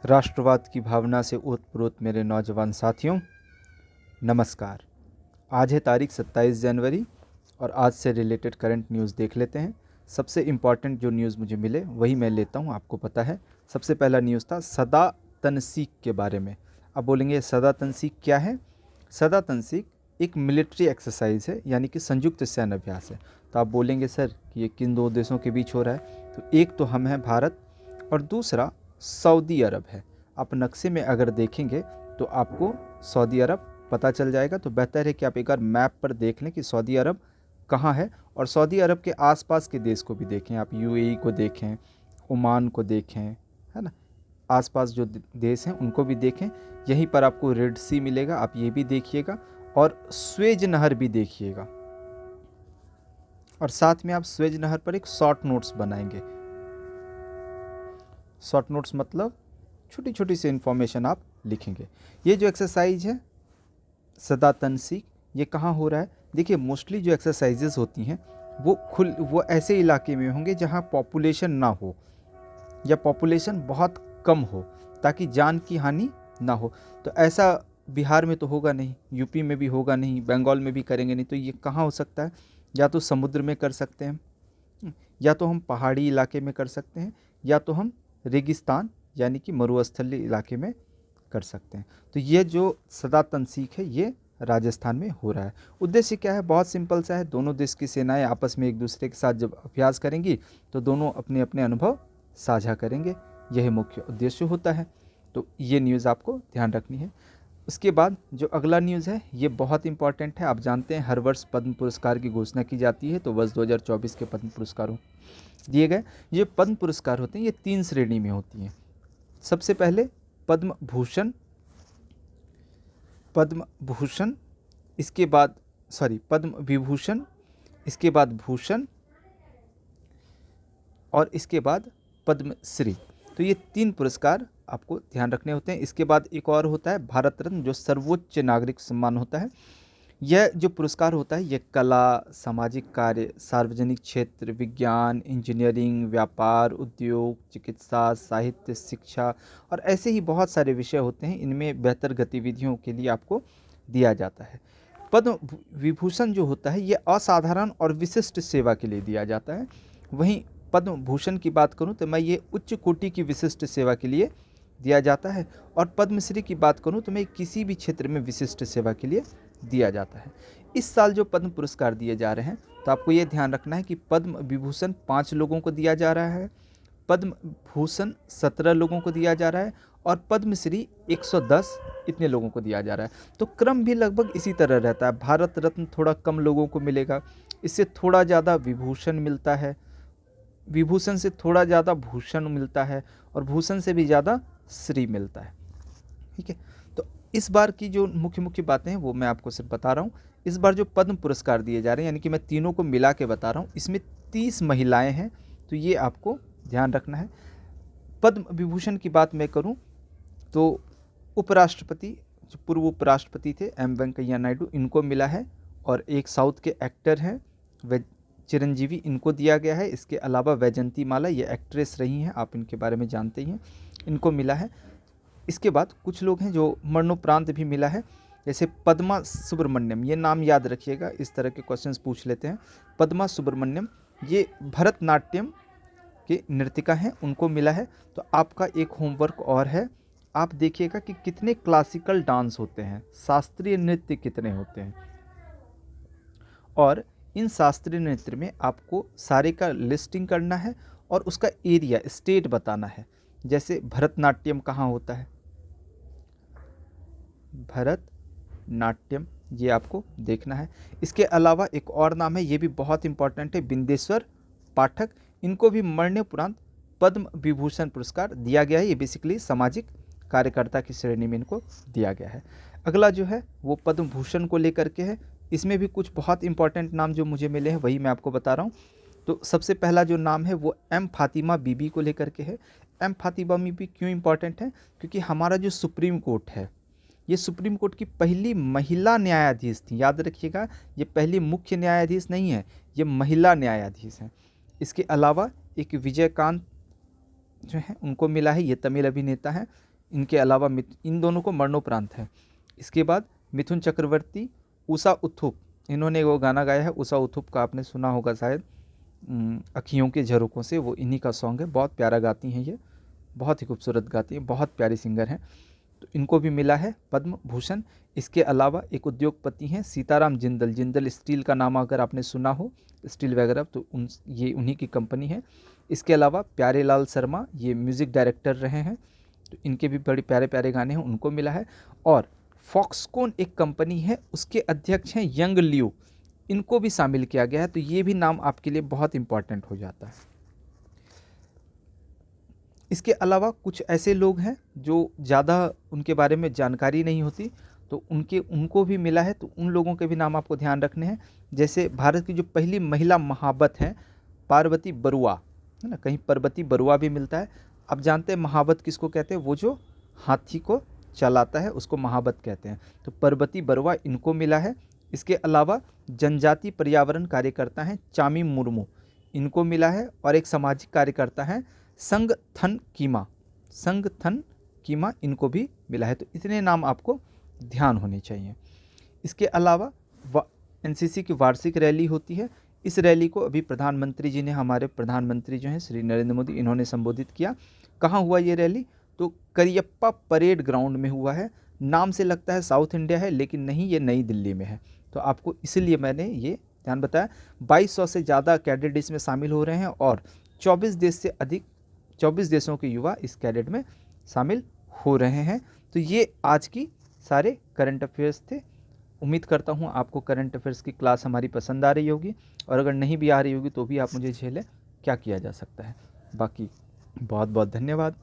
राष्ट्रवाद की भावना से ओतप्रोत मेरे नौजवान साथियों, नमस्कार। आज है तारीख 27 जनवरी और आज से रिलेटेड करंट न्यूज़ देख लेते हैं। सबसे इम्पॉर्टेंट जो न्यूज़ मुझे मिले वही मैं लेता हूँ, आपको पता है। सबसे पहला न्यूज़ था सदा तनसीक के बारे में। अब बोलेंगे सदा तनसीक क्या है? सदा तनसीक एक मिलिट्री एक्सरसाइज है, यानी कि संयुक्त सैन्य अभ्यास है। तो आप बोलेंगे सर कि ये किन दो देशों के बीच हो रहा है? तो एक तो हम हैं भारत और दूसरा सऊदी अरब है। आप नक्शे में अगर देखेंगे तो आपको सऊदी अरब पता चल जाएगा। तो बेहतर है कि आप एक बार मैप पर देख लें कि सऊदी अरब कहाँ है, और सऊदी अरब के आसपास के देश को भी देखें। आप यूएई को देखें, ओमान को देखें, है ना। आसपास जो देश हैं उनको भी देखें। यहीं पर आपको रेड सी मिलेगा, आप ये भी देखिएगा, और स्वेज नहर भी देखिएगा। और साथ में आप स्वेज नहर पर एक शॉर्ट नोट्स बनाएंगे। शॉर्ट नोट्स मतलब छोटी छोटी सी इन्फॉर्मेशन आप लिखेंगे। ये जो एक्सरसाइज है सदा तनसीक, ये कहाँ हो रहा है? देखिए, मोस्टली जो एक्सरसाइजेज होती हैं वो ऐसे इलाके में होंगे जहाँ पॉपुलेशन ना हो या पॉपुलेशन बहुत कम हो, ताकि जान की हानि ना हो। तो ऐसा बिहार में तो होगा नहीं, यूपी में भी होगा नहीं, बंगाल में भी करेंगे नहीं। तो ये कहाँ हो सकता है? या तो समुद्र में कर सकते हैं, या तो हम पहाड़ी इलाके में कर सकते हैं, या तो हम रेगिस्तान यानी कि मरुस्थलीय इलाके में कर सकते हैं। तो ये जो सदा तनसीक है ये राजस्थान में हो रहा है। उद्देश्य क्या है? बहुत सिंपल सा है। दोनों देश की सेनाएं आपस में एक दूसरे के साथ जब अभ्यास करेंगी तो दोनों अपने अपने अनुभव साझा करेंगे, यही मुख्य उद्देश्य होता है। तो ये न्यूज़ आपको ध्यान रखनी है। उसके बाद जो अगला न्यूज़ है ये बहुत इंपॉर्टेंट है। आप जानते हैं हर वर्ष पद्म पुरस्कार की घोषणा की जाती है। तो वर्ष 2024 के पद्म पुरस्कारों दिए गए। ये पद्म पुरस्कार होते हैं, ये 3 श्रेणी में होती हैं। सबसे पहले पद्म भूषण, पद्म भूषण, इसके बाद पद्म विभूषण, इसके बाद भूषण, और इसके बाद पद्मश्री। तो ये 3 पुरस्कार आपको ध्यान रखने होते हैं। इसके बाद एक और होता है भारत रत्न, जो सर्वोच्च नागरिक सम्मान होता है। यह जो पुरस्कार होता है ये कला, सामाजिक कार्य, सार्वजनिक क्षेत्र, विज्ञान, इंजीनियरिंग, व्यापार, उद्योग, चिकित्सा, साहित्य, शिक्षा और ऐसे ही बहुत सारे विषय होते हैं, इनमें बेहतर गतिविधियों के लिए आपको दिया जाता है। पद्म विभूषण जो होता है ये असाधारण और विशिष्ट सेवा के लिए दिया जाता है। वहीं पद्म भूषण की बात करूं तो मैं ये उच्च कोटि की विशिष्ट सेवा के लिए दिया जाता है, और पद्मश्री की बात करूं तो मैं किसी भी क्षेत्र में विशिष्ट सेवा के लिए दिया जाता है। इस साल जो पद्म पुरस्कार दिए जा रहे हैं तो आपको ये ध्यान रखना है कि पद्म विभूषण 5 लोगों को दिया जा रहा है, पद्म भूषण 17 लोगों को दिया जा रहा है, और पद्मश्री 110 इतने लोगों को दिया जा रहा है। तो क्रम भी लगभग इसी तरह रहता है। भारत रत्न थोड़ा कम लोगों को मिलेगा, इससे थोड़ा ज़्यादा विभूषण मिलता है, विभूषण से थोड़ा ज़्यादा भूषण मिलता है, और भूषण से भी ज़्यादा श्री मिलता है। ठीक है। तो इस बार की जो मुख्य मुख्य बातें हैं वो मैं आपको सिर्फ बता रहा हूँ। इस बार जो पद्म पुरस्कार दिए जा रहे हैं, यानी कि मैं तीनों को मिला के बता रहा हूँ, इसमें 30 महिलाएं हैं। तो ये आपको ध्यान रखना है। पद्म विभूषण की बात मैं करूं तो उपराष्ट्रपति, जो पूर्व उपराष्ट्रपति थे एम वेंकैया नायडू, इनको मिला है, और एक साउथ के एक्टर हैं वे चिरंजीवी, इनको दिया गया है। इसके अलावा वैजंती माला, ये एक्ट्रेस रही हैं, आप इनके बारे में जानते ही हैं, इनको मिला है। इसके बाद कुछ लोग हैं जो मरणोपरांत भी मिला है, जैसे पद्मा सुब्रमण्यम, ये नाम याद रखिएगा, इस तरह के क्वेश्चंस पूछ लेते हैं। पद्मा सुब्रमण्यम ये भरतनाट्यम के नृतिका हैं, उनको मिला है। तो आपका एक होमवर्क और है, आप देखिएगा कि कितने क्लासिकल डांस होते हैं, शास्त्रीय नृत्य कितने होते हैं, और इन शास्त्रीय नृत्य में आपको सारे का लिस्टिंग करना है और उसका एरिया स्टेट बताना है। जैसे भरतनाट्यम कहाँ होता है, भरतनाट्यम, ये आपको देखना है। इसके अलावा एक और नाम है, ये भी बहुत इंपॉर्टेंट है, बिंदेश्वर पाठक, इनको भी मरणोपरांत पद्म विभूषण पुरस्कार दिया गया है। ये बेसिकली सामाजिक कार्यकर्ता की श्रेणी में इनको दिया गया है। अगला जो है वो पद्म भूषण को लेकर के है। इसमें भी कुछ बहुत इंपॉर्टेंट नाम जो मुझे मिले हैं वही मैं आपको बता रहा हूँ। तो सबसे पहला जो नाम है वो एम फातिमा बीबी को लेकर के है। एम फातिमा बीबी क्यों इंपॉर्टेंट है? क्योंकि हमारा जो सुप्रीम कोर्ट है, ये सुप्रीम कोर्ट की पहली महिला न्यायाधीश थी। याद रखिएगा, ये पहली मुख्य न्यायाधीश नहीं है, ये महिला न्यायाधीश हैं। इसके अलावा एक विजयकांत जो है उनको मिला है, ये तमिल अभिनेता हैं। इनके अलावा इन दोनों को मरणोपरांत है। इसके बाद मिथुन चक्रवर्ती, उषा उत्थुप, इन्होंने वो गाना गाया है उषा उत्थुप का, आपने सुना होगा शायद, अखियों के झरोकों से, वो इन्हीं का सॉन्ग है। बहुत प्यारा गाती हैं ये, बहुत ही खूबसूरत गाती हैं, बहुत प्यारी सिंगर हैं। तो इनको भी मिला है पद्म भूषण। इसके अलावा एक उद्योगपति हैं सीताराम जिंदल, जिंदल स्टील का नाम अगर आपने सुना हो, स्टील वगैरह, तो ये उन्हीं की कंपनी है। इसके अलावा प्यारेलाल शर्मा, ये म्यूज़िक डायरेक्टर रहे हैं, तो इनके भी बड़े प्यारे प्यारे गाने हैं, उनको मिला है। और फॉक्सकॉन एक कंपनी है, उसके अध्यक्ष हैं यंग लियो, इनको भी शामिल किया गया है। तो ये भी नाम आपके लिए बहुत इंपॉर्टेंट हो जाता है। इसके अलावा कुछ ऐसे लोग हैं जो ज़्यादा उनके बारे में जानकारी नहीं होती, तो उनको भी मिला है, तो उन लोगों के भी नाम आपको ध्यान रखने हैं। जैसे भारत की जो पहली महिला महावत हैं पार्वती बरुआ, है ना, कहीं पार्वती बरुआ भी मिलता है। आप जानते हैं महावत किसको कहते हैं, वो जो हाथी को चलाता है उसको महावत कहते हैं। तो पार्वती बरुआ इनको मिला है। इसके अलावा जनजाति पर्यावरण कार्यकर्ता हैं चामी मुर्मू, इनको मिला है। और एक सामाजिक कार्यकर्ता हैं संगथन कीमा, इनको भी मिला है। तो इतने नाम आपको ध्यान होने चाहिए। इसके अलावा एनसीसी की वार्षिक रैली होती है। इस रैली को अभी प्रधानमंत्री जी ने, हमारे प्रधानमंत्री जो हैं श्री नरेंद्र मोदी, इन्होंने संबोधित किया। कहाँ हुआ ये रैली, तो करियप्पा परेड ग्राउंड में हुआ है। नाम से लगता है साउथ इंडिया है, लेकिन नहीं, ये नई दिल्ली में है। तो आपको इसलिए मैंने ये ध्यान बताया। 2200 से ज़्यादा कैडेट इसमें शामिल हो रहे हैं और 24 देशों के युवा इस कैडेट में शामिल हो रहे हैं। तो ये आज की सारे करंट अफेयर्स थे। उम्मीद करता हूँ आपको करंट अफेयर्स की क्लास हमारी पसंद आ रही होगी, और अगर नहीं भी आ रही होगी तो भी आप मुझे झेलें, क्या किया जा सकता है। बाकी बहुत बहुत धन्यवाद।